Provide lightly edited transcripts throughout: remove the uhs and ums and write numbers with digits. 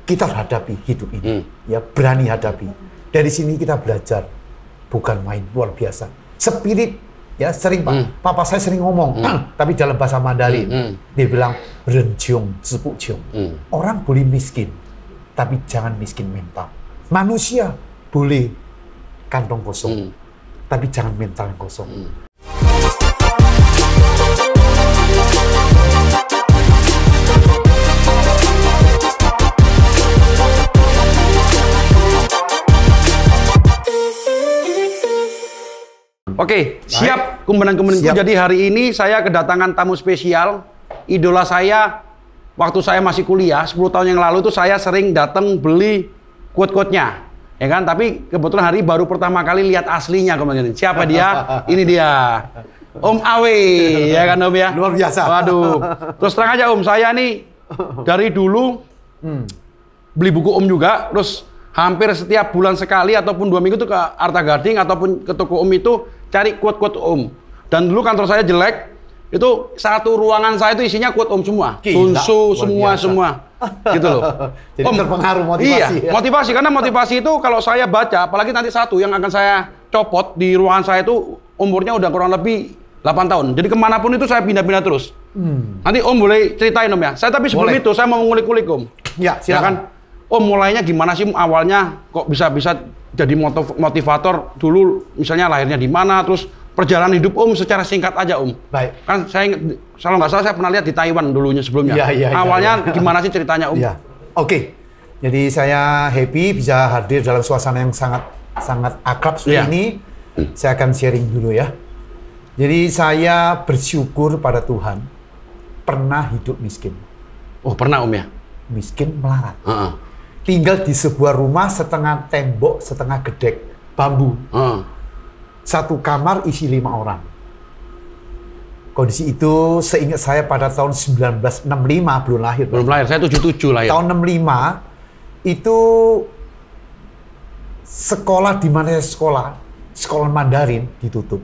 kita hadapi hidup ini. Ya, berani hadapi. Dari sini kita belajar, bukan main, luar biasa. Spirit, ya sering Pak, papa saya sering ngomong, tapi dalam bahasa Mandarin, dia bilang, renjong, sepujong. Orang boleh miskin, tapi jangan miskin mental. Manusia boleh kantong kosong, tapi jangan mental yang kosong. Oke, siap Kumbanan-Kumbananku. Jadi hari ini saya kedatangan tamu spesial, idola saya waktu saya masih kuliah 10 tahun yang lalu itu saya sering datang beli quote-quote-nya, ya kan? Tapi kebetulan hari baru pertama kali lihat aslinya kemarin. Siapa dia? Ini dia, Om Awe, ya kan Om ya? Luar biasa. Waduh, terus terang aja Om, saya nih dari dulu beli buku Om juga, terus hampir setiap bulan sekali ataupun 2 minggu tuh ke Arta Gading ataupun ke toko Om itu cari quote-quote Om. Dan dulu kantor saya jelek, itu satu ruangan saya itu isinya quote Om semua. Sunsu semua. Gitu loh. Jadi Om, terpengaruh motivasi. Iya, motivasi. Karena motivasi itu kalau saya baca, apalagi nanti satu yang akan saya copot di ruangan saya itu umurnya udah kurang lebih 8 tahun. Jadi kemanapun itu saya pindah-pindah terus. Nanti Om boleh ceritain Om ya. Saya tapi sebelum itu saya mau ngulik-ngulik Om. Ya, silakan. Om mulainya gimana sih awalnya kok bisa jadi motivator dulu, misalnya lahirnya di mana, terus perjalanan hidup Om secara singkat aja Om. Baik. Kan saya kalau nggak salah saya pernah lihat di Taiwan dulunya sebelumnya. Awalnya gimana sih ceritanya Om? Ya. Oke. Jadi saya happy bisa hadir dalam suasana yang sangat akrab seperti ini. Saya akan sharing dulu ya. Jadi saya bersyukur pada Tuhan pernah hidup miskin. Oh pernah Om ya? Miskin melarat. Tinggal di sebuah rumah setengah tembok, setengah gedek bambu. Satu kamar isi 5 orang. Kondisi itu seingat saya pada tahun 1965, belum lahir. Belum lahir, saya 77 lahir. Tahun 65 itu sekolah di mana sekolah Mandarin ditutup.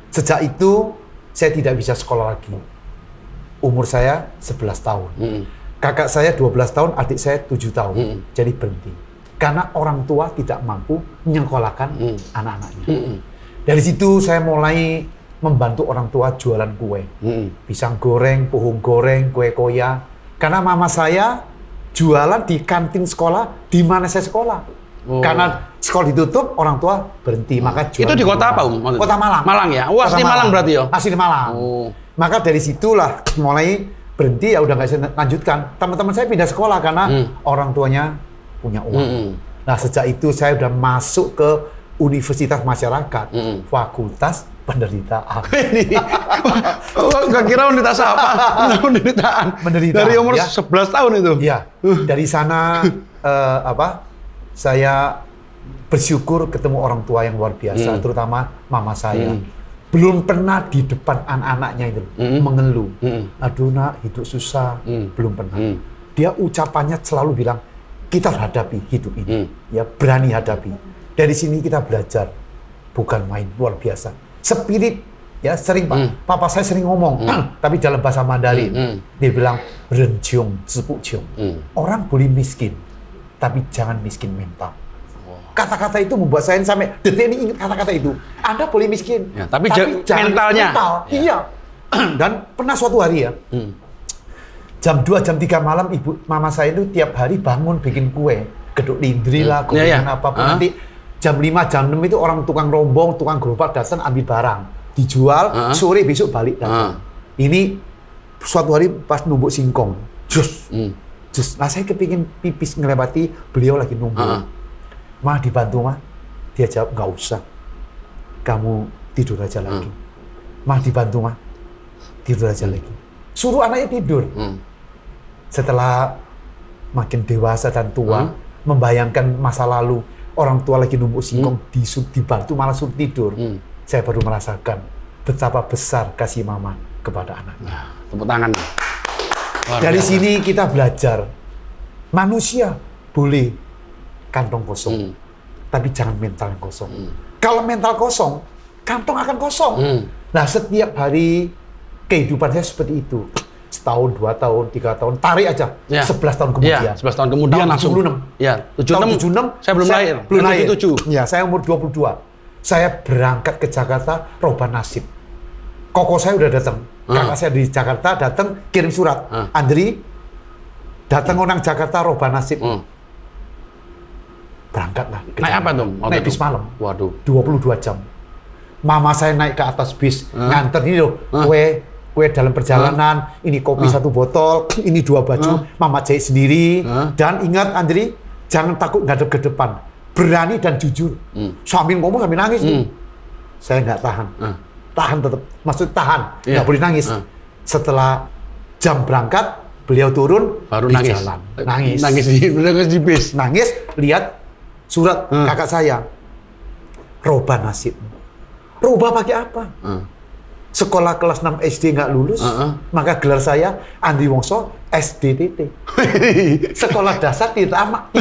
Sejak itu saya tidak bisa sekolah lagi. Umur saya 11 tahun. Kakak saya 12 tahun, adik saya 7 tahun. Jadi berhenti. Karena orang tua tidak mampu menyekolahkan anak-anaknya. Dari situ saya mulai membantu orang tua jualan kue. Pisang goreng, pohon goreng, kue koya. Karena mama saya jualan di kantin sekolah di mana saya sekolah. Karena sekolah ditutup, orang tua berhenti. Maka jualan. Itu di kota apa Om? Kota Malang. Malang ya? Oh, asli Malang berarti ya? Asli Malang. Maka dari situlah mulai berhenti, ya udah nggak bisa lanjutkan. Teman-teman saya pindah sekolah karena orang tuanya punya uang. Nah sejak itu saya udah masuk ke Universitas Masyarakat, Fakultas Penderitaan. Nggak kira penderitaan apa? Penderitaan. Dari umur 11 tahun itu. Iya. Dari sana saya bersyukur ketemu orang tua yang luar biasa, terutama mama saya. Belum pernah di depan anak-anaknya itu mengeluh. Aduh nak, hidup susah. Belum pernah. Dia ucapannya selalu bilang, kita hadapi hidup ini. Ya, berani hadapi. Dari sini kita belajar, bukan main, luar biasa. Spirit, ya sering Pak, papa saya sering ngomong, tapi dalam bahasa Mandarin, dia bilang, renjong, sepujong. Orang boleh miskin, tapi jangan miskin mental. Kata-kata itu membuat saya sampai detik ini ingat kata-kata itu. Anda boleh miskin, ya, tapi jangan mentalnya. Mental. Ya. Iya. Dan pernah suatu hari ya, jam 2, jam 3 malam mama saya itu tiap hari bangun bikin kue. Geduk lindri lah, apapun. Nanti jam 5, jam 6 itu orang tukang rombong, tukang gerobak datang ambil barang. Dijual, sore besok balik datang. Ini suatu hari pas numbuk singkong. Jus. Nah saya kepingin pipis ngelewati, beliau lagi numbuk. Mah dibantu mah, dia jawab nggak usah, kamu tidur aja lagi. Mah dibantu mah, tidur aja lagi. Suruh anaknya tidur. Setelah makin dewasa dan tua, membayangkan masa lalu, orang tua lagi numbuk singkong, dibantu malah suruh tidur. Saya baru merasakan betapa besar kasih mama kepada anaknya. Nah, tepuk tangan. Dari sini kita belajar, manusia boleh kantong kosong, tapi jangan mental yang kosong. Kalau mental kosong, kantong akan kosong. Nah, setiap hari kehidupan saya seperti itu. setahun, 2 tahun, 3 tahun, tarik aja. 11 tahun kemudian. Ya, 11 tahun kemudian tahun langsung. 76. Ya, 76. Saya belum lahir. Belum lahir. 77. Ya, saya umur 22. Saya berangkat ke Jakarta, roba nasib. Koko saya udah datang. Kakak saya di Jakarta datang kirim surat. Andri, datang orang Jakarta roba nasib. Berangkatlah. Naik apa tuh? Naik bis malam. Waduh. 22 jam. Mama saya naik ke atas bis, nganter ini loh, kue dalam perjalanan, ini kopi 1 botol, ini 2 baju, Mama jahit sendiri. Dan ingat Andri, jangan takut ngadep ke depan. Berani dan jujur. Sambil ngomong sambil nangis tuh. Saya nggak tahan. Tahan tetap. Maksud tahan. Nggak boleh nangis. Setelah jam berangkat, beliau turun, baru di nangis. jalan. Nangis. Nangis di bis. Nangis, lihat surat kakak saya. Roba nasib. Roba pakai apa? Sekolah kelas 6 SD nggak lulus, maka gelar saya Andri Wongso SDTT. Sekolah dasar tidak tamat.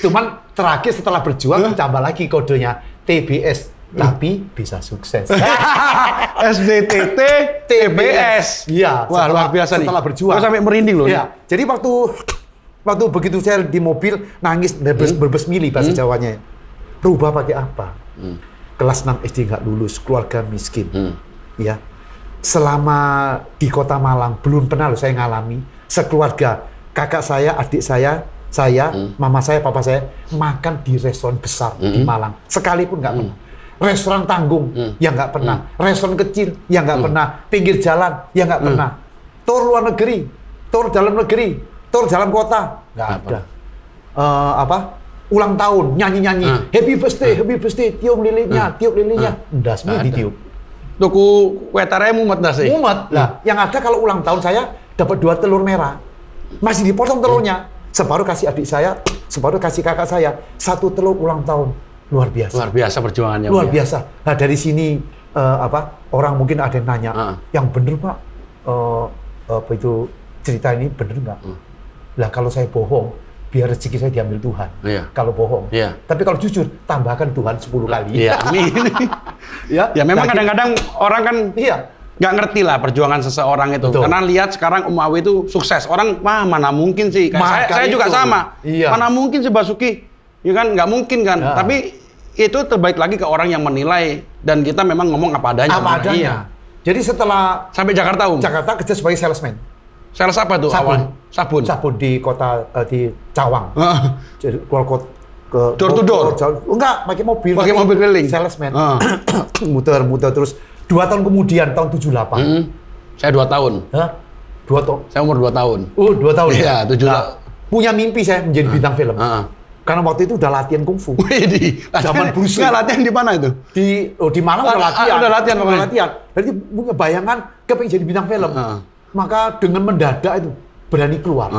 Cuman terakhir setelah berjuang ditambah lagi kodenya TBS, tapi bisa sukses. SDTT TBS. Iya. Wah, luar biasa nih. Setelah berjuang. Sampai merinding loh. Iya. Jadi waktu begitu saya di mobil nangis berbes mili bahasa Jawanya. Rubah pakai apa? Kelas 6 SD nggak lulus, keluarga miskin. Ya. Selama di Kota Malang belum pernah loh saya ngalami sekeluarga, kakak saya, adik saya, mama saya, papa saya makan di restoran besar di Malang. Sekalipun nggak pernah. Restoran tanggung yang nggak pernah. Restoran kecil yang nggak pernah. Pinggir jalan yang nggak pernah. Tur luar negeri, tur dalam negeri, tur dalam kota nggak ada. Ulang tahun, nyanyi-nyanyi, happy birthday, tiup lilinnya, ndas semua ditiup. Tuku kue tarai mumet ndas sih? Mumet. Lah, yang ada kalau ulang tahun saya dapat 2 telur merah. Masih dipotong telurnya. Separuh kasih adik saya, separuh kasih kakak saya. 1 telur ulang tahun. Luar biasa. Luar biasa perjuangannya. Luar biasa. Nah, dari sini orang mungkin ada yang nanya, yang bener Pak, cerita ini bener nggak? Lah kalau saya bohong, biar rezeki saya diambil Tuhan. Kalau bohong. Tapi kalau jujur, tambahkan Tuhan 10 kali. Iya, amin. Ya memang kadang-kadang orang kan nggak ngerti lah perjuangan seseorang itu. Betul. Karena lihat sekarang Awi itu sukses. Orang, wah mana mungkin sih. Saya juga sama. Mana mungkin sih Basuki. Ya kan, nggak mungkin kan. Tapi itu terbaik lagi ke orang yang menilai. Dan kita memang ngomong apa adanya. Apa adanya. Jadi setelah sampai Jakarta, Jakarta kerja sebagai salesman. Sales apa tuh? Sabun. Sabun di kota di Cawang. Jadi keluar kota ke door to door. Enggak, pakai mobil. Pakai mobil keliling. Salesman. Muter terus 2 tahun kemudian tahun 78. Saya 2 tahun. 2 tahun. Saya umur 2 tahun. 2 tahun. Iya, 7 tahun. Punya mimpi saya menjadi bintang film. Karena waktu itu udah latihan kungfu. Zaman Bruce Lee. Latihan di mana itu? Di Malang udah latihan. Udah latihan. Jadi punya bayangan kepengen jadi bintang film. Maka dengan mendadak itu berani keluar.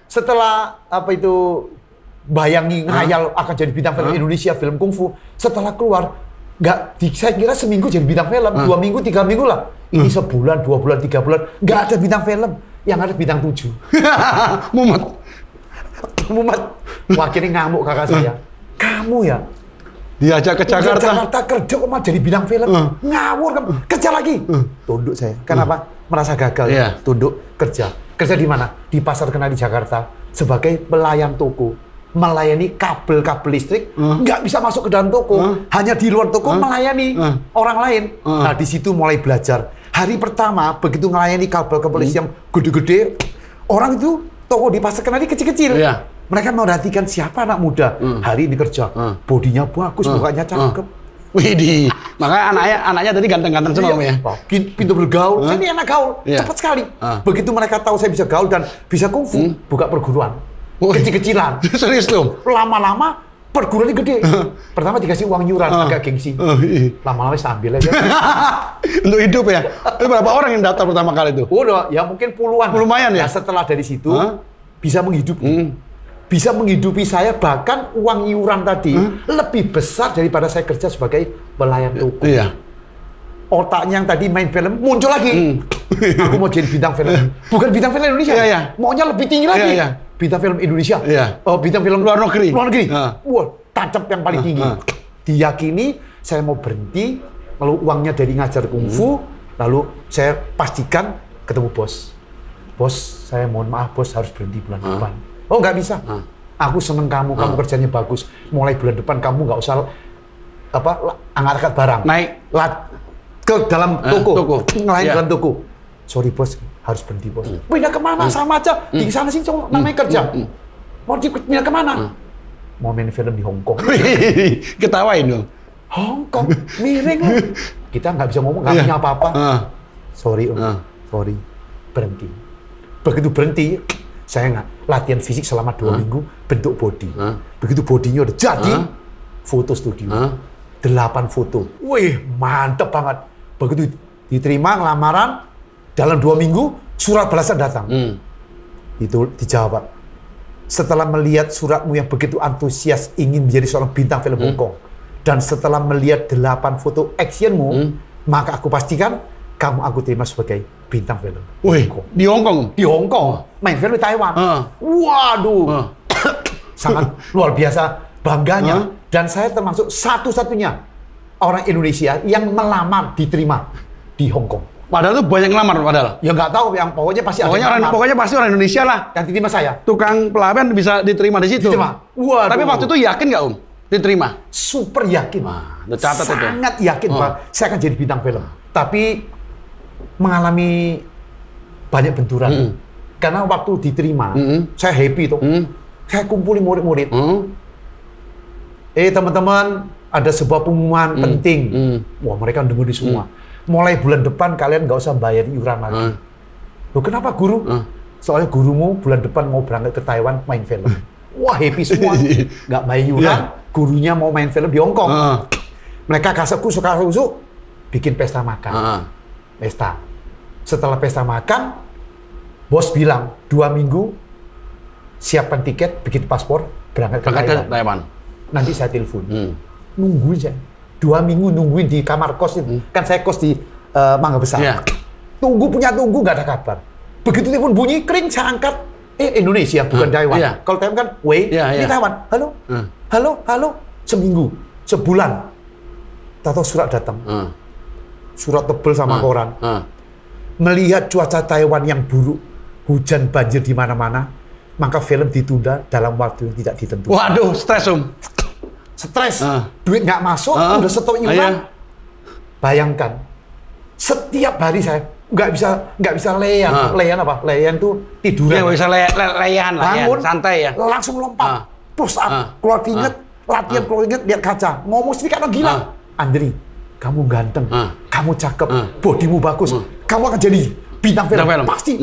Setelah bayangi ngayal akan jadi bintang film Indonesia, film kungfu. Setelah keluar, saya kira seminggu jadi bintang film, 2 minggu, 3 minggu lah. Ini sebulan, 2 bulan, 3 bulan, nggak ada bintang film. Yang ada bintang 7. Mumet. Wah, akhirnya ngamuk kakak saya. Kamu ya? Diajak ke Jakarta kerja kok mah jadi bintang film. Ngawur kamu, kerja lagi. Tunduk saya. Kenapa? Merasa gagal. Tunduk, kerja di mana? Di pasar Kenari Jakarta sebagai pelayan toko, melayani kabel-kabel listrik. Nggak bisa masuk ke dalam toko, hanya di luar toko melayani orang lain. Nah, di situ mulai belajar. Hari pertama begitu melayani kabel-kabel listrik yang gede-gede, orang itu toko di pasar Kenari kecil-kecil. Mereka merhatikan siapa anak muda hari ini kerja, bodinya bagus, mukanya cakep. Widih, makanya anaknya tadi ganteng-ganteng semua ya. Pintu bergaul, saya ini anak gaul, cepat sekali. Begitu mereka tahu saya bisa gaul dan bisa kungfu, buka perguruan, kecil-kecilan. Serius tuh? Lama-lama perguruan gede. Pertama dikasih uang yuran, agak gengsi. Lama-lama sambil aja. Untuk hidup ya? Itu berapa orang yang daftar pertama kali itu? Udah, ya mungkin puluhan. Lumayan ya? Nah, setelah dari situ, bisa menghidupi. Bisa menghidupi saya, bahkan uang iuran tadi lebih besar daripada saya kerja sebagai pelayan toko. Otaknya yang tadi main film muncul lagi. Aku mau jadi bintang film. Bukan bintang film Indonesia. Maunya lebih tinggi lagi. Bintang film Indonesia. Bintang film luar negeri. Wah, tancap yang paling tinggi. Diyakini saya mau berhenti, lalu uangnya dari ngajar kungfu, lalu saya pastikan ketemu bos. Bos, saya mohon maaf bos, harus berhenti bulan depan. Oh nggak bisa. Aku seneng kamu kerjanya bagus. Mulai bulan depan kamu nggak usah angkat barang. Naik ke dalam toko. Ngelain dalam toko. Sorry bos, harus berhenti bos. Pindah kemana? Sama aja. Di sana sih cuma namanya kerja. Mau pindah kemana? Mau main film di Hong Kong. Ketawain dong. Hong Kong, miring loh. Kita nggak bisa ngomong, nggak punya apa-apa. Sorry sorry. Berhenti. Begitu berhenti, saya nggak latihan fisik selama 2 minggu, bentuk body. Begitu bodinya udah jadi, foto studio. 8 foto. Wih, mantep banget. Begitu diterima lamaran, dalam 2 minggu, surat balasan datang. Itu dijawab. Setelah melihat suratmu yang begitu antusias ingin menjadi seorang bintang film Hong Kong, dan setelah melihat 8 foto actionmu, maka aku pastikan kamu aku terima sebagai bintang film. Wih, di Hong Kong? Di Hong Kong, main film di Taiwan. Waduh, sangat luar biasa bangganya. Dan saya termasuk satu-satunya orang Indonesia yang melamar diterima di Hong Kong. Padahal tuh banyak ngelamar padahal. Ya nggak tahu, yang pokoknya pasti pokoknya pasti orang Indonesia lah. Yang diterima saya. Tukang pelarian bisa diterima di situ. Diterima. Waduh. Tapi waktu itu yakin nggak diterima? Super yakin. Catat itu. Sangat yakin Pak, saya akan jadi bintang film. Tapi mengalami banyak benturan. Karena waktu diterima, saya happy tuh. Saya kumpulin murid-murid. Teman-teman, ada sebuah pengumuman penting. Wah, mereka dengerin semua. Mulai bulan depan kalian nggak usah bayar iuran lagi. Loh kenapa guru? Soalnya gurumu bulan depan mau berangkat ke Taiwan main film. Wah happy semua. Nggak bayar iuran, gurunya mau main film di Hong Kong. Mereka suka bikin pesta makan. Pesta. Setelah pesta makan, bos bilang 2 minggu siapkan tiket, bikin paspor, berangkat ke Taiwan. Nanti saya telepon. Nungguin saya. 2 minggu nungguin di kamar kos itu. Kan saya kos di Mangga Besar. Tunggu nggak ada kabar. Begitu telepon bunyi, kering, saya angkat. Indonesia, bukan Taiwan. Kalau Taiwan kan, ini Taiwan. Halo. Seminggu, sebulan. Tahu surat datang. Surat tebel sama koran. Melihat cuaca Taiwan yang buruk, hujan banjir di mana-mana, maka film ditunda dalam waktu yang tidak ditentukan. Waduh, stres Stres, duit nggak masuk, udah setor iuran. Bayangkan, setiap hari saya nggak bisa leyan. Leyan apa? Leyan tuh tiduran. Nggak bisa leyan, santai ya. Langsung lompat, push up, keluar keringet, latihan keluar keringet, lihat kaca, ngomong sedikit gila. Andri, kamu ganteng, kamu cakep, bodimu bagus, kamu akan jadi bintang film. Pasti.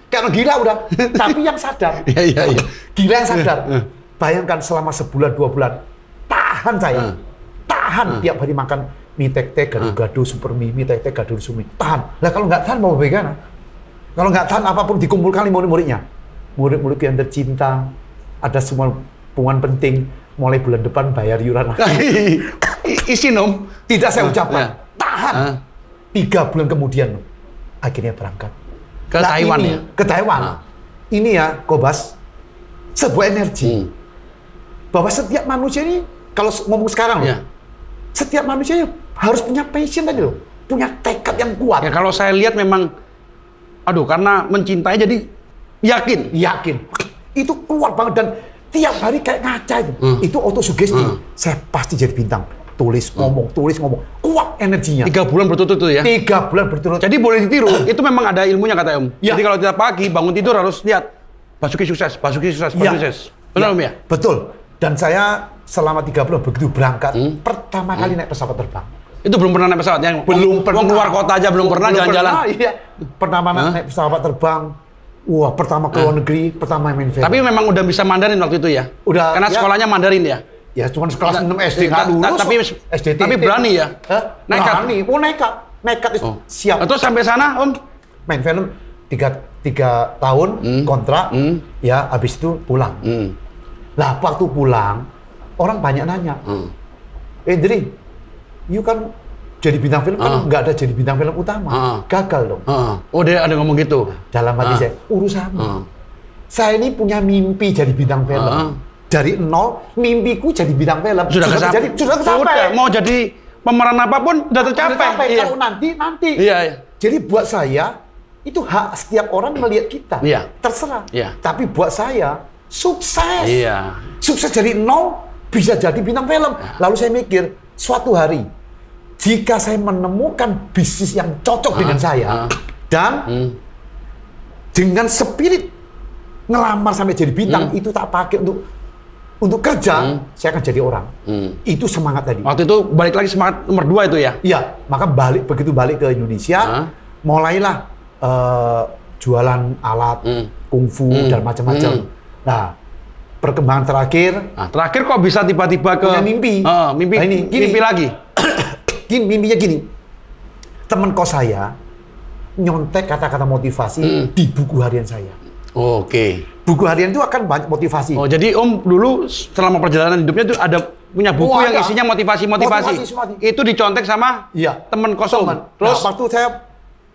Karena gila udah, tapi yang sadar. Gila yang sadar. Bayangkan selama sebulan 2 bulan. Tahan saya, tahan tiap hari makan mie tek-tek, gado-gado, super mie tek-tek, gado sumi, tahan. Lah kalau nggak tahan mau bagaimana? Kalau nggak tahan apapun dikumpulkan murid-muridnya, murid-murid yang tercinta, ada semua pengumuman penting, mulai bulan depan bayar iuran lagi. Isin om, tidak saya ucapkan, tahan. 3 bulan kemudian, akhirnya berangkat ke Taiwan ya? Ke Taiwan. Ini ya, Kobas, sebuah energi bahwa setiap manusia ini, kalau ngomong sekarang loh, setiap manusia harus punya passion tadi loh, punya tekad yang kuat. Ya kalau saya lihat memang, karena mencintai jadi yakin. Itu keluar banget dan tiap hari kayak ngaca itu. Itu autosugesti. Saya pasti jadi bintang. Tulis ngomong, kuat energinya. 3 bulan berturut-turut ya? 3 bulan berturut. Jadi boleh ditiru. Itu memang ada ilmunya kata Om. Jadi kalau tiap pagi bangun tidur harus lihat Basuki sukses. Benar Om ya? Betul. Dan saya selama 3 bulan begitu berangkat, pertama kali naik pesawat terbang. Itu belum pernah naik pesawat? Yang belum pernah. Keluar kota aja belum pernah jalan-jalan? Iya. Pertama naik pesawat terbang, pertama ke luar negeri, pertama main film. Tapi memang udah bisa Mandarin waktu itu ya? Udah. Karena sekolahnya Mandarin ya? Ya cuma kelas 6 SD nggak lulus. Tapi berani ya? Nekat. Nekat itu siap. Terus sampai sana Om? Main film 3 tahun kontrak, ya habis itu pulang. Lah waktu pulang, orang banyak nanya, Dri, you kan jadi bintang film, kan nggak ada jadi bintang film utama, gagal dong. Oh dia ada ngomong gitu? Dalam hati saya, urusanmu. Saya ini punya mimpi jadi bintang film. Dari nol, mimpiku jadi bintang film. Sudah tercapai. Mau jadi pemeran apapun, udah tercapai. Kalau nanti. Iya. Jadi buat saya, itu hak setiap orang melihat kita. Iya. Terserah. Iya. Tapi buat saya, sukses. Iya. Sukses dari nol, bisa jadi bintang film. Lalu saya mikir, suatu hari, jika saya menemukan bisnis yang cocok dengan saya, dan dengan spirit ngelamar sampai jadi bintang, itu tak pakai untuk kerja, saya akan jadi orang. Itu semangat tadi. Waktu itu balik lagi semangat nomor 2 itu ya? Iya, maka begitu balik ke Indonesia, mulailah jualan alat kungfu dan macam-macam. Nah, perkembangan terakhir kok bisa tiba-tiba ke punya mimpi. Mimpi, nah, mimpi lagi. Mimpinya gini. Temen kos saya nyontek kata-kata motivasi di buku harian saya. Oke. Buku harian itu akan banyak motivasi. Oh, jadi Om dulu selama perjalanan hidupnya itu ada punya buku yang isinya motivasi. Itu dicontek sama temen kos Om. Terus waktu saya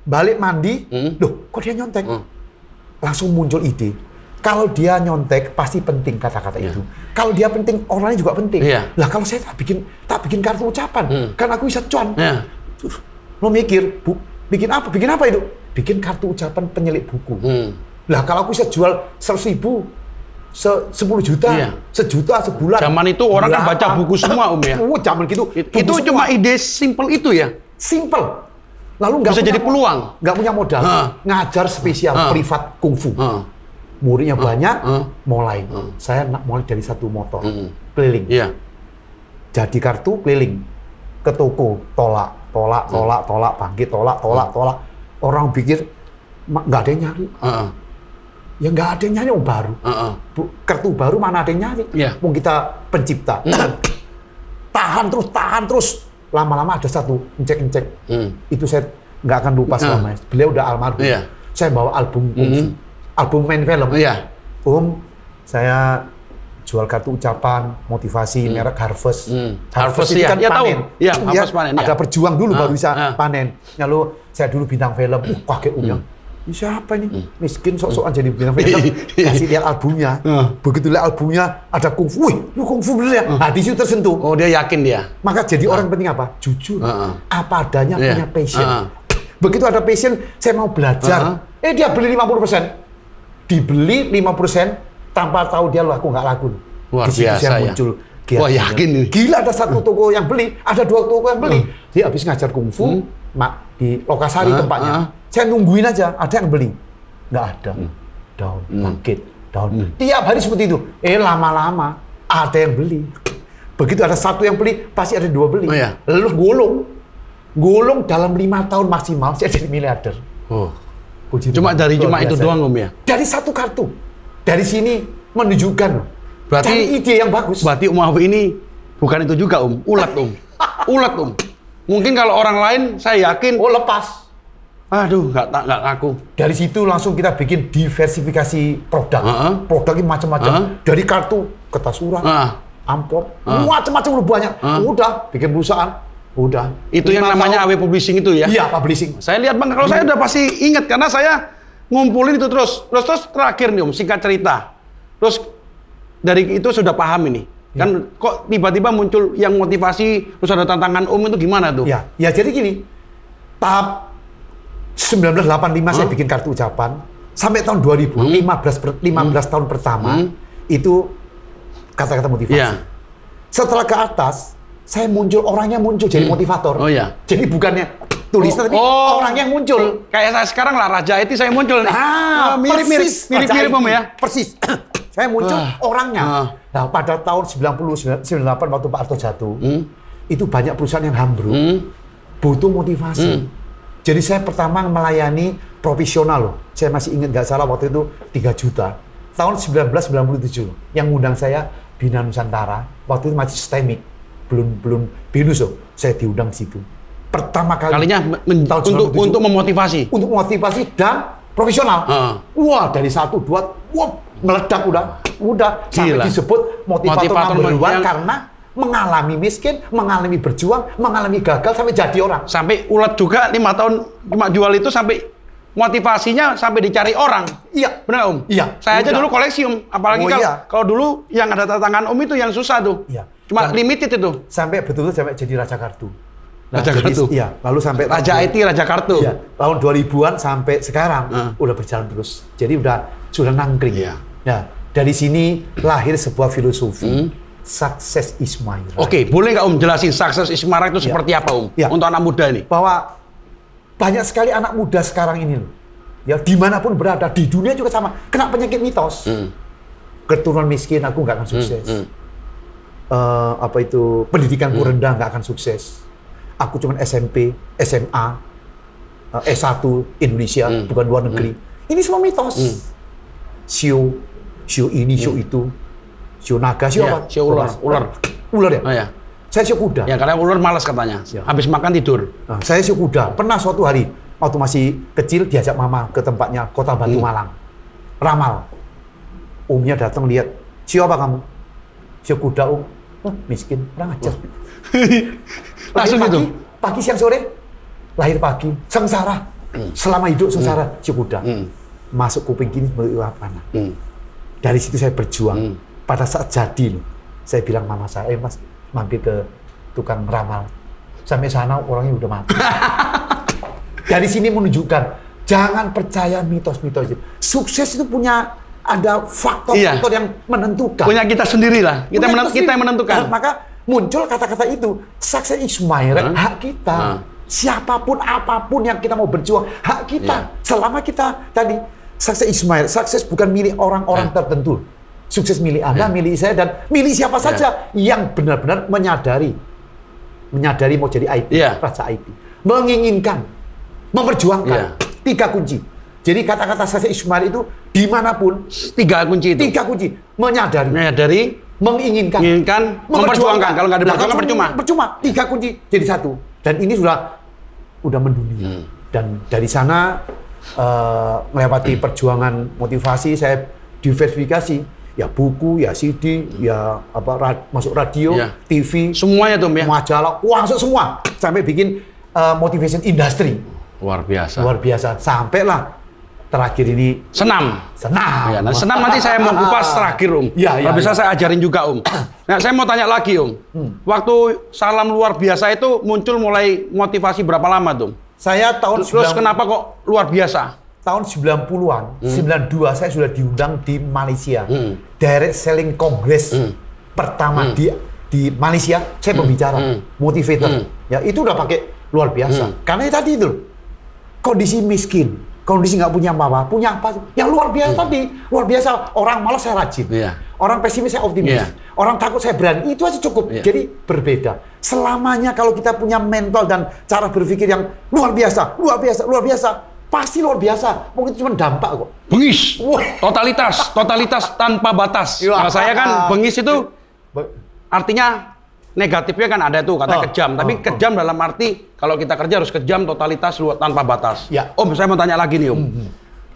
balik mandi, loh kok dia nyontek? Langsung muncul ide. Kalau dia nyontek pasti penting kata-kata itu. Kalau dia penting, orang lain juga penting. Lah kalau saya tak bikin kartu ucapan, kan aku bisa cuan. Lo mikir, bikin apa itu? Bikin kartu ucapan penyelip buku. Lah kalau aku bisa jual 100.000, 10 juta, sejuta sebulan. Zaman itu orang kan baca buku semua Om ya. Zaman gitu. Itu cuma ide simple itu ya. Simple. Lalu nggak bisa jadi peluang. Nggak punya modal. Ngajar spesial privat kungfu. Muridnya banyak. Mulai. Saya mulai dari satu motor keliling. Jadi kartu keliling ke toko, tolak, bangkit, tolak. Orang pikir nggak ada yang nyari. Ya nggak ada yang nyari yang baru. Kartu baru mana ada yang nyari? Mau kita pencipta. Tahan terus. Lama-lama ada satu ngecek. Itu saya nggak akan lupa selamanya. Beliau udah almarhum. Saya bawa album kungfu, album main film. Saya jual kartu ucapan, motivasi, merek Harvest. Harvest itu kan panen. Harvest panen. Ada berjuang dulu baru bisa panen. Lalu saya dulu bintang film, kakek Umang. Siapa ini? Miskin sok-sokan jadi bintang film. Kasih lihat albumnya. Begitu lihat albumnya, ada kungfu. Wih, lu kungfu bener ya? Nah, di situ tersentuh. Oh, dia yakin dia. Maka jadi orang penting apa? Jujur. Apa adanya, punya passion. Begitu ada passion, saya mau belajar. Dia beli 50%. Dibeli 50%, tanpa tahu dia laku nggak laku. Luar biasa ya. Muncul. Wah, yakin nih. Gila, ada satu toko yang beli, ada 2 toko yang beli. Dia habis ngajar kungfu, di Lokasari tempatnya. Saya nungguin aja, ada yang beli. Nggak ada. Down, bangkit, down. Tiap hari seperti itu. Lama-lama ada yang beli. Begitu ada satu yang beli, pasti ada 2 beli. Lalu gulung dalam 5 tahun maksimal, saya jadi miliarder. Cuma itu doang Om ya? Dari satu kartu. Dari sini menunjukkan. Berarti cari ide yang bagus. Berarti Om Awi ini bukan itu juga Om, ulet Om. Mungkin kalau orang lain saya yakin lepas. Aduh, nggak laku. Dari situ langsung kita bikin diversifikasi produk. Produknya macam-macam. Dari kartu, kertas surat, amplop, macam-macam udah banyak. Udah bikin perusahaan. Udah. Itu yang namanya AW Publishing itu ya? Iya, publishing. Saya lihat Bang, kalau saya udah pasti ingat karena saya ngumpulin itu terus terakhir nih Om, singkat cerita. Terus dari itu sudah paham ini. Kan kok tiba-tiba muncul yang motivasi, terus ada tantangan Om itu gimana tuh? Ya jadi gini. Tahap 1985 saya bikin kartu ucapan. Sampai tahun 2000, 15 tahun pertama, itu kata-kata motivasi. Setelah ke atas, saya orangnya muncul jadi motivator. Jadi bukannya tulisan, tapi orang yang muncul. Kayak saya sekarang lah, Raja Eti saya muncul nih. Mirip-mirip Om ya? Persis. Saya muncul orangnya. Nah, pada tahun 98 waktu Pak Harto jatuh, itu banyak perusahaan yang hambruk, butuh motivasi. Jadi saya pertama melayani profesional loh. Saya masih ingat nggak salah waktu itu 3 juta. Tahun 1997 yang ngundang saya Bina Nusantara. Waktu itu masih STEMIC, belum BINUS loh. Saya diundang situ. Pertama kalinya untuk memotivasi. Untuk memotivasi dan profesional. Wah, dari 1, 2, meledak udah sampai disebut motivator number 1 karena mengalami miskin, mengalami berjuang, mengalami gagal sampai jadi orang. Sampai ulet juga 5 tahun cuma jual itu sampai motivasinya sampai dicari orang. Iya, benar Om. Iya. Saya aja dulu koleksi Om, apalagi kalau dulu yang ada tantangan Om itu yang susah tuh. Iya. Cuma limited itu. Sampai betul-betul sampai jadi raja kartu. Nah, Raja jadi, Kartu. iya, lalu sampai Raja IT, Raja Kartu. Iya, tahun 2000-an sampai sekarang udah berjalan terus. Jadi sudah nangkring. Iya. Nah, dari sini lahir sebuah filosofi success is my right. Oke, boleh nggak jelasin success is my right itu seperti apa Ya. untuk anak muda ini? Bahwa banyak sekali anak muda sekarang ini loh, ya dimanapun berada di dunia juga sama, kena penyakit mitos. Keturunan miskin aku nggak akan sukses. Pendidikanku rendah nggak akan sukses. Aku cuma SMP, SMA, S1 Indonesia, bukan luar negeri. Ini semua mitos. Sio ini, sio itu, sio naga, sio apa? Sio ular. Ular ya? Oh, ya. Saya sio kuda. Ya, karena ular malas katanya. Ya. Habis makan tidur. Nah, saya sio kuda. Pernah suatu hari, waktu masih kecil, diajak mama ke tempatnya Kota Batu Malang. Ramal. Omnya datang lihat, sio apa kamu? Sio kuda, om. Oh, miskin, kurang ajar. Langsung pagi, itu? Pagi, siang, sore. Lahir pagi, sengsara. Selama hidup sengsara, sio kuda. Masuk kuping kini, melalui apa? Dari situ saya berjuang. Pada saat jadi, saya bilang mama saya, mas, mampir ke tukang ramal. Sampai sana orangnya udah mati. Dari sini menunjukkan, jangan percaya mitos-mitos itu. Sukses itu punya ada faktor-faktor yang menentukan. Punya kita sendiri lah. Kita yang menentukan. Maka muncul kata-kata itu, success is my right, hak kita. Siapapun, apapun yang kita mau berjuang, hak kita. Selama kita tadi, success is my right. Sukses bukan milik orang-orang tertentu. Sukses milik Anda, milik saya, dan milik siapa saja yang benar-benar menyadari mau jadi IT, raja IT. Menginginkan, memperjuangkan. 3 kunci. Jadi kata-kata sukses is my right itu dimanapun 3 kunci itu. 3 kunci. Menyadari, menginginkan, memperjuangkan. Kalau nggak diperjuangkan percuma. Percuma. 3 kunci jadi 1. Dan ini sudah mendunia. Dan dari sana melewati perjuangan motivasi, saya diversifikasi. Ya buku, ya CD, ya masuk radio, TV, semuanya tuh ya. Majalah, masuk semua. Sampai bikin motivation industry. Luar biasa. Luar biasa. Sampailah terakhir ini senam. Ya, senam nanti saya mau kupas terakhir, Kalau bisa saya ajarin juga, Nah, saya mau tanya lagi, Waktu salam luar biasa itu muncul mulai motivasi berapa lama, Saya tahun Terus kenapa kok luar biasa? Tahun 90-an, 92 saya sudah diundang di Malaysia. Direct Selling Congress pertama di Malaysia, saya pembicara, motivator. Ya, itu udah pakai luar biasa. Karena tadi itu kondisi miskin, kondisi nggak punya apa-apa, punya apa? Yang luar biasa tadi, luar biasa. Orang malas saya rajin, orang pesimis saya optimis, orang takut saya berani. Itu aja cukup. Jadi berbeda. Selamanya kalau kita punya mental dan cara berpikir yang luar biasa, pasti luar biasa. Mungkin cuma dampak kok. Bengis, totalitas tanpa batas. Nah, saya kan bengis itu artinya negatifnya kan ada tuh kata kejam. Tapi kejam dalam arti kalau kita kerja harus kejam, totalitas tanpa batas. Ya. Saya mau tanya lagi nih,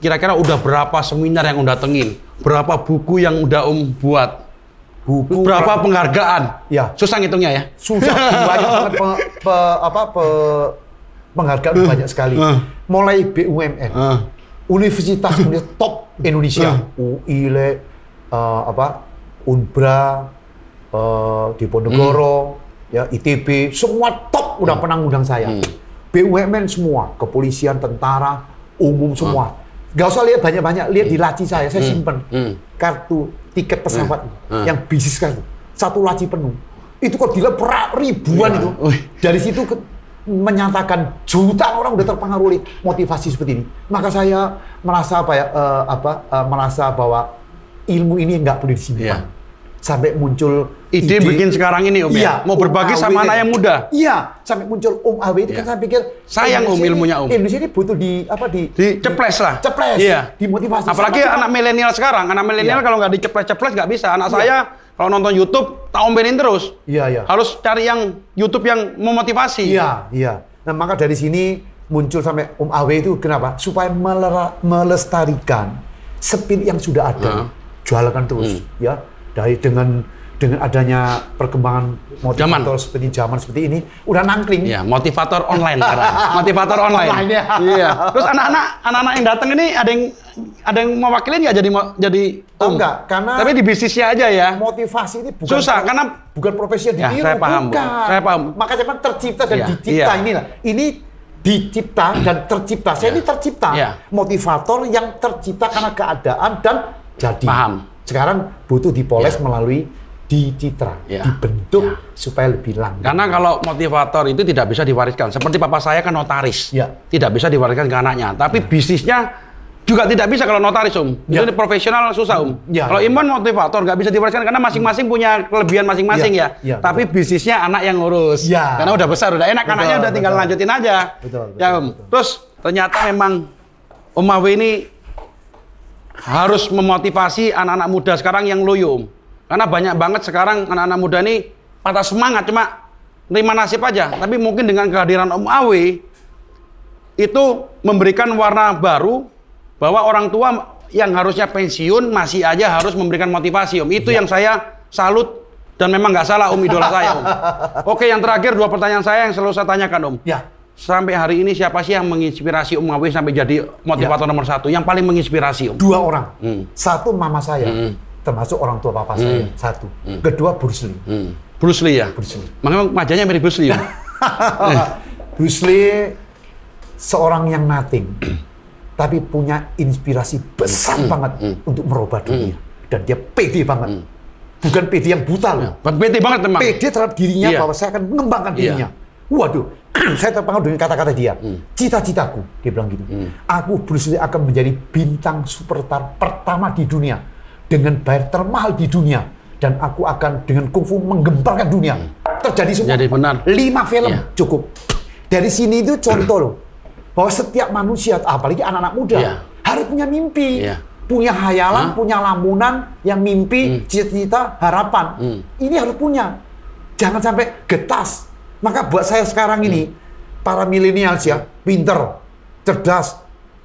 Kira-kira udah berapa seminar yang tengin? Berapa buku yang udah buat? Berapa penghargaan? Ya. Susah ngitungnya ya? Susah. Banyak banget penghargaan banyak sekali. Mulai BUMN, universitas top Indonesia, UI, Unbra, Diponegoro, ya ITB, semua top udah pernah ngundang saya. BUMN semua, kepolisian, tentara, umum semua. Gak usah lihat banyak-banyak, lihat di laci saya simpen kartu tiket pesawat yang bisnis kan, 1 laci penuh. Itu kok dilihat ribuan itu. Dari situ menyatakan jutaan orang udah terpengaruh oleh motivasi seperti ini. Maka saya merasa merasa bahwa ilmu ini nggak boleh disimpan. Sampai muncul ide bikin sekarang ini, ya. Mau berbagi sama anak yang muda. Iya, sampai muncul Awe itu kan saya pikir sayang ilmunya Indonesia ini butuh diceples lah. Iya. Dimotivasi. Apalagi anak milenial sekarang. Anak milenial kalau nggak diceples nggak bisa. Anak saya kalau nonton YouTube, tak ombenin terus. Iya. Harus cari yang YouTube yang memotivasi. Iya. Nah, maka dari sini muncul sampai Awe itu kenapa? Supaya melestarikan spirit yang sudah ada. Jualkan terus, ya. Dengan dengan adanya perkembangan motivator seperti ini, udah nangkling. Ya, motivator online sekarang. Motivator online. Ya. Iya. Terus anak-anak yang datang ini ada yang mewakili nggak jadi enggak, karena tapi di bisnisnya aja ya. Motivasi ini susah karena bukan profesi yang ditiru. Saya paham. Bukan. Saya paham. Makanya kan tercipta dan dicipta inilah. Ini dicipta dan tercipta. Saya ini tercipta. Motivator yang tercipta karena keadaan dan jadi. Paham. Sekarang butuh dipoles melalui dicitra, dibentuk supaya lebih langgeng. Karena kalau motivator itu tidak bisa diwariskan. Seperti papa saya kan notaris, tidak bisa diwariskan ke anaknya. Tapi bisnisnya juga tidak bisa kalau notaris, Itu profesional susah, Kalau Iman motivator nggak bisa diwariskan karena masing-masing punya kelebihan masing-masing Tapi bisnisnya anak yang ngurus. Karena udah besar, udah enak, anaknya udah tinggal lanjutin aja. Betul. Terus ternyata memang Om Awe ini harus memotivasi anak-anak muda sekarang yang loyo, Karena banyak banget sekarang anak-anak muda ini patah semangat, cuma nerima nasib aja. Tapi mungkin dengan kehadiran Om Awe, itu memberikan warna baru, bahwa orang tua yang harusnya pensiun masih aja harus memberikan motivasi, Om. Itu yang saya salut, dan memang nggak salah, Om, idola saya, Om. Oke, yang terakhir 2 pertanyaan saya yang selalu saya tanyakan, Om. Sampai hari ini siapa sih yang menginspirasi Om Awe sampai jadi motivator nomor 1? Yang paling menginspirasi, Om? 2 orang. Satu mama saya. Termasuk orang tua papa saya, 1. Kedua, Bruce Lee. Bruce Lee ya? Bruce Lee. Makanya wajahnya mirip Bruce Lee ya? Bruce Lee seorang yang nothing, tapi punya inspirasi besar banget untuk merubah dunia. Dan dia pede banget. Bukan pede yang buta loh. Pede banget memang. Pede terhadap dirinya bahwa saya akan mengembangkan dirinya. Waduh, saya terpengaruh dengan kata-kata dia. Cita-citaku, dia bilang gitu. Aku Bruce Lee akan menjadi bintang superstar pertama di dunia. Dengan bayar termahal di dunia, dan aku akan dengan kungfu menggemparkan dunia. Terjadi semua. Jadi benar. 5 film cukup. Dari sini itu contoh loh, bahwa setiap manusia, apalagi anak-anak muda, harus punya mimpi, punya hayalan, punya lamunan yang mimpi, cita-cita, harapan. Ini harus punya. Jangan sampai getas. Maka buat saya sekarang ini, para milenials pinter, cerdas,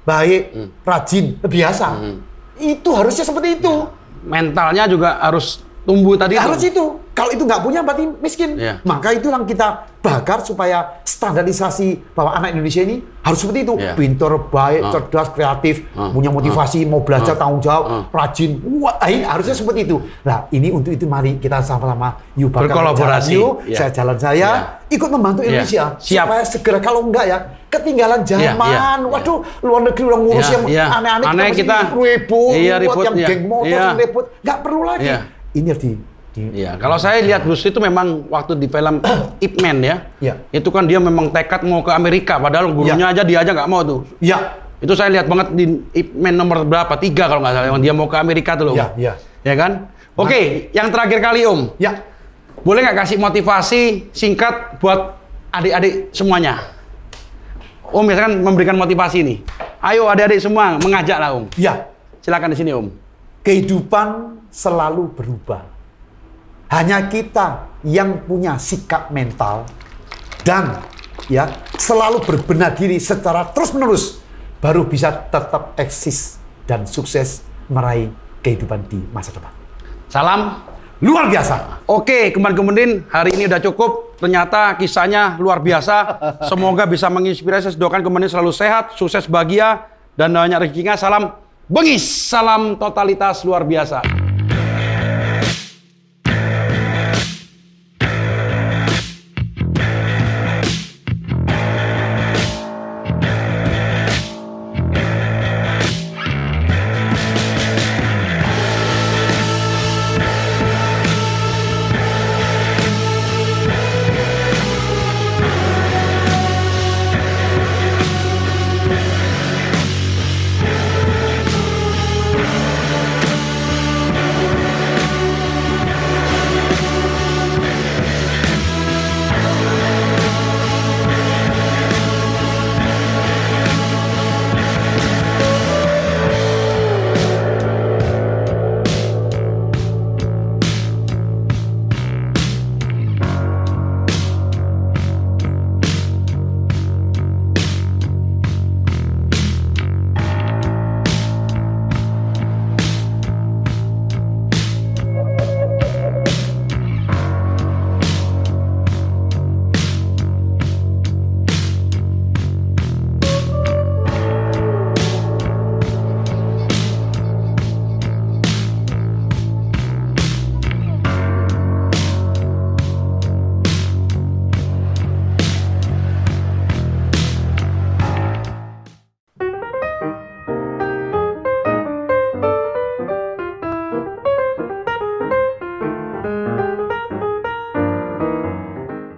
baik, rajin, biasa. Itu harusnya seperti itu. Mentalnya juga harus tumbuh tadi. Harus itu. Kalau itu nggak punya berarti miskin. Maka itu yang kita bakar supaya standarisasi bahwa anak Indonesia ini harus seperti itu. Pinter, baik, cerdas, kreatif, punya motivasi, mau belajar, tanggung jawab, rajin. Wah, ini harusnya seperti itu. Nah, ini untuk itu mari kita sama-sama yuk bakar berkolaborasi. Saya jalan saya ikut membantu Indonesia supaya segera, kalau enggak ya ketinggalan zaman. Waduh, luar negeri orang ngurus yang aneh-aneh, kita ribut, yang geng motor ribut, nggak perlu lagi. Ini harus kalau saya lihat Bruce itu memang waktu di film Ip Man itu kan dia memang tekad mau ke Amerika, padahal gurunya dia aja nggak mau tuh. Itu saya lihat banget di Ip Man nomor berapa, 3 kalau nggak salah, dia mau ke Amerika tuh loh. Ya kan? Oke, yang terakhir kali Om. Boleh nggak kasih motivasi singkat buat adik-adik semuanya? Om misalkan memberikan motivasi nih. Ayo adik-adik semua mengajak lah Om. Silakan di sini Om. Kehidupan selalu berubah. Hanya kita yang punya sikap mental dan selalu berbenah diri secara terus-menerus baru bisa tetap eksis dan sukses meraih kehidupan di masa depan. Salam luar biasa. Oke, kemarin hari ini udah cukup. Ternyata kisahnya luar biasa. Semoga bisa menginspirasi. Doakan kemarin selalu sehat, sukses, bahagia, dan banyak rezekinya. Salam Bengis, salam totalitas luar biasa.